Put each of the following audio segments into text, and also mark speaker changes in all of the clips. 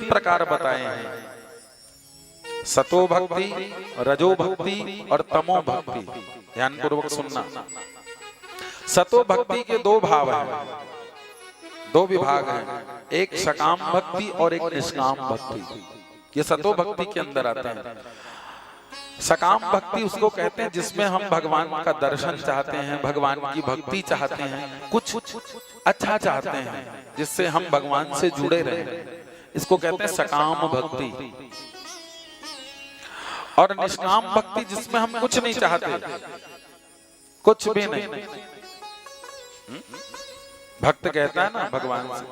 Speaker 1: प्रकार बताए हैं, सतो भक्ति, रजो भक्ति और तमो भक्ति। ध्यान पूर्वक सुनना। सतो भक्ति के दो भाव हैं, दो विभाग हैं, एक सकाम भक्ति और एक निष्काम भक्ति। ये सतो भक्ति के अंदर आते हैं। सकाम भक्ति उसको कहते हैं जिसमें हम भगवान का दर्शन चाहते हैं, भगवान की भक्ति चाहते हैं, कुछ अच्छा चाहते हैं जिससे हम भगवान से जुड़े रहें, इसको कहते हैं सकाम भक्ति। और निष्काम भक्ति जिसमें हम कुछ नहीं चाहते, कुछ भी नहीं। भक्त कहता है ना भगवान से,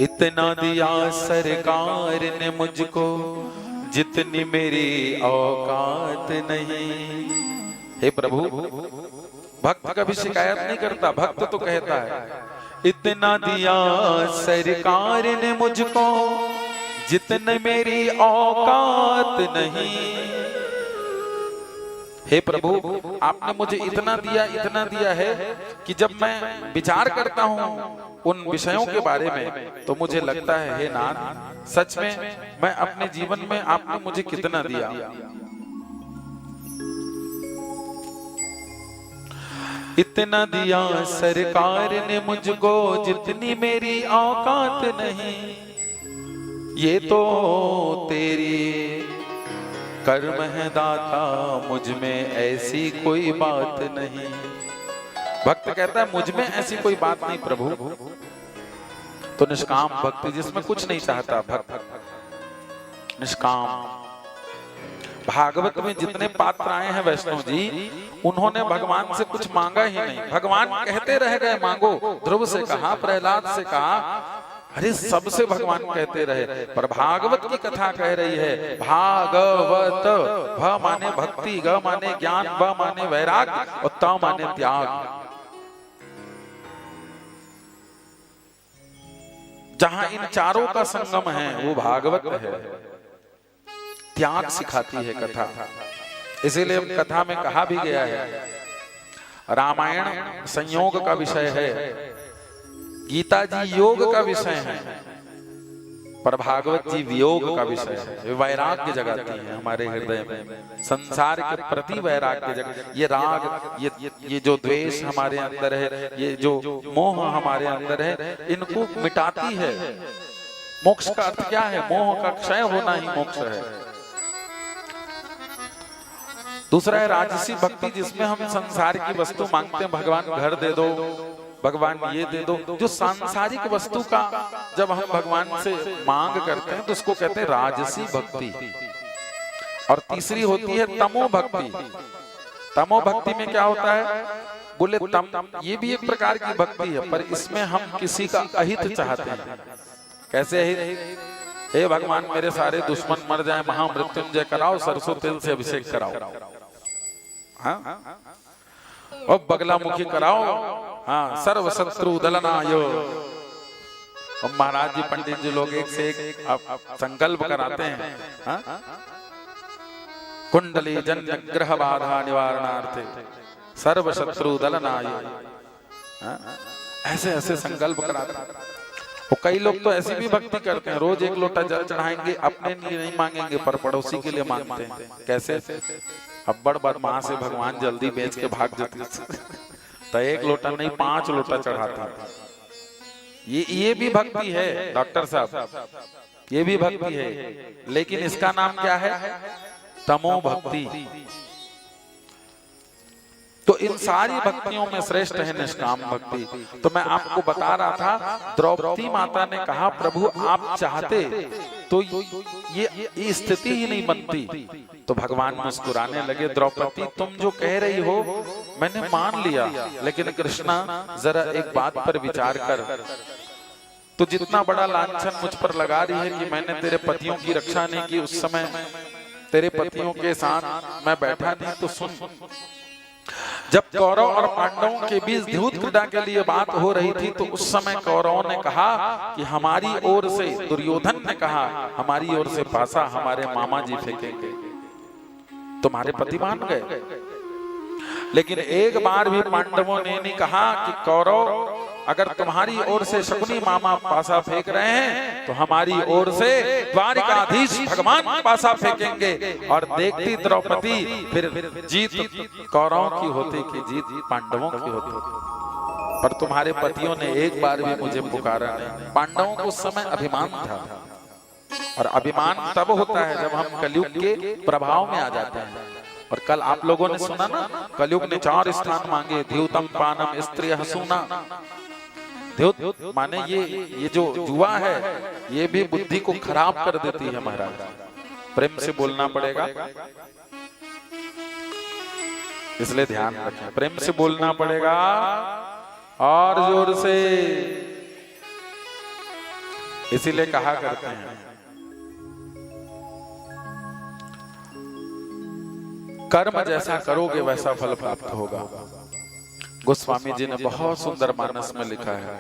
Speaker 1: इतना दिया सरकार ने मुझको जितनी मेरी औकात नहीं। हे प्रभु, भक्त कभी शिकायत नहीं करता, भक्त तो कहता है इतना दिया सरकार ने मुझको जितने मेरी औकात नहीं। हे प्रभु, आपने मुझे इतना दिया है कि जब मैं विचार करता हूँ उन विषयों के बारे में तो मुझे लगता है हे नाथ, सच में मैं अपने जीवन में आपने मुझे कितना दिया। इतना दिया सरकार ने मुझको जितनी मेरी औकात नहीं, ये तो तेरी कर्म है दाता, मुझ में ऐसी कोई बात नहीं। भक्त कहता है मुझ में ऐसी कोई बात नहीं प्रभु। तो निष्काम भक्ति जिसमें कुछ नहीं चाहता, भक्त निष्काम। भागवत में जितने पात्र आए हैं वैष्णव जी, उन्होंने भगवान से कुछ मांगा ही नहीं। भगवान कहते रह गए मांगो, ध्रुव से कहा, प्रहलाद से कहा, अरे सबसे भगवान कहते रहे, पर भागवत की कथा कह रही है भागवत, भ माने भक्ति, ग माने ज्ञान, ब माने वैराग्य और त माने त्याग। जहां इन चारों का संगम है वो भागवत है। त्याग सिखाती है कथा, इसीलिए कथा में कहा भी गया है रामायण संयोग का विषय है, गीता जी योग का विषय है, पर भागवत जी वियोग का विषय है। वैराग्य जगाती है हमारे हृदय में, संसार के प्रति वैराग्य जगाती। ये राग, ये जो द्वेष हमारे अंदर है, ये जो मोह हमारे अंदर है, इनको मिटाती है। मोक्ष का अर्थ क्या है? मोह का क्षय होना ही मोक्ष है। दूसरा है राजसी भक्ति, जिसमें हम संसार की वस्तु मांगते हैं, भगवान घर दे दो, भगवान ये दे दो। जो सांसारिक वस्तु का जब हम भगवान से मांग करते हैं तो उसको कहते हैं राजसी भक्ति। और तीसरी होती है तमो भक्ति। तमो भक्ति में क्या होता है? बोले तम, ये भी एक प्रकार की भक्ति है, पर इसमें हम किसी का अहित चाहते हैं। कैसे अहित? हे भगवान मेरे सारे दुश्मन मर जाएं, महामृत्युंजय कराओ, सरसों तेल से अभिषेक कराओ, हाँ, और बगलामुखी कराओ, हाँ, सर्व शत्रु दलनायो। और महाराज जी, पंडित जी लोग एक से एक आप संकल्प कराते हैं, हाँ? कुंडली जन्य ग्रह बाधा निवारणार्थे सर्व शत्रु दलनायो, हाँ? ऐसे ऐसे संकल्प कराते हैं। और कई लोग तो ऐसी भी भक्ति करते हैं, रोज एक लोटा जल चढ़ाएंगे, अपने लिए नहीं मांगेंगे पर पड़ोसी के लिए मांगते हैं। कैसे? अब बड़ बदमाश से भगवान जल्दी बेच के भाग जाते, तो एक लोटा नहीं 5 लोटा चढ़ाता। ये भी भक्ति है डॉक्टर साहब, ये भी भक्ति है, लेकिन इसका नाम क्या है? तमो भक्ति। तो इन सारी भक्तियों में श्रेष्ठ है निष्काम भक्ति। तो मैं आपको बता रहा था, द्रौपदी माता ने कहा प्रभु आप चाहते तो ये स्थिति ही नहीं बनती। तो भगवान मुस्कुराने लगे, द्रौपदी तुम जो कह रही हो मैंने मान लिया, लेकिन कृष्णा जरा एक बात पर विचार कर। तो जितना बड़ा लांछन मुझ पर लगा रही है कि मैंने तेरे पतियों की रक्षा नहीं की, उस समय तेरे पतियों के साथ मैं बैठा नहीं, तो सुन, जब कौरव और पांडवों के बीच द्यूत क्रीड़ा के लिए बात हो रही थी, तो उस समय कौरवों ने कहा कि हमारी ओर से, दुर्योधन ने कहा हमारी ओर से पासा हमारे मामा जी फेंकेंगे। तुम्हारे पति मान गए, लेकिन एक बार भी पांडवों ने नहीं कहा कि कौरव अगर तुम्हारी ओर से शकुनी मामा पासा फेंक रहे हैं तो हमारी ओर से द्वारिकाधीश भगवान पासा फेंकेंगे। और देखती द्रौपदी फिर जीत कौरवों की होती कि जीत पांडवों की होती। पर तुम्हारे पतियों ने एक बार भी मुझे पुकारा नहीं। पांडवों को उस समय अभिमान था, और अभिमान तब होता है जब हम कलयुग के प्रभाव में आ जाते हैं। और कल आप लोगों ने सुना ना, कलयुग ने 4 स्थान मांगे, द्यूतम पानम स्त्री हसूना। द्यूत माने ये जो जुआ है ये भी बुद्धि को खराब कर देती है महाराज। प्रेम से बोलना पड़ेगा, इसलिए ध्यान रखें, प्रेम से बोलना पड़ेगा और जोर से। इसीलिए कहा करते हैं कर्म जैसा करोगे वैसा फल प्राप्त होगा। गोस्वामी जी ने बहुत सुंदर मानस में लिखा है,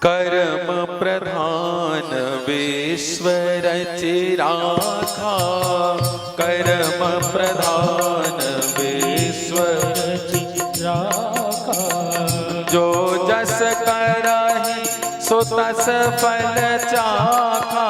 Speaker 1: कर्म प्रधान विश्व रचिराखा, कर्म प्रधान विश्व रचिराखा, जो जस करहि सो तस फल चाखा,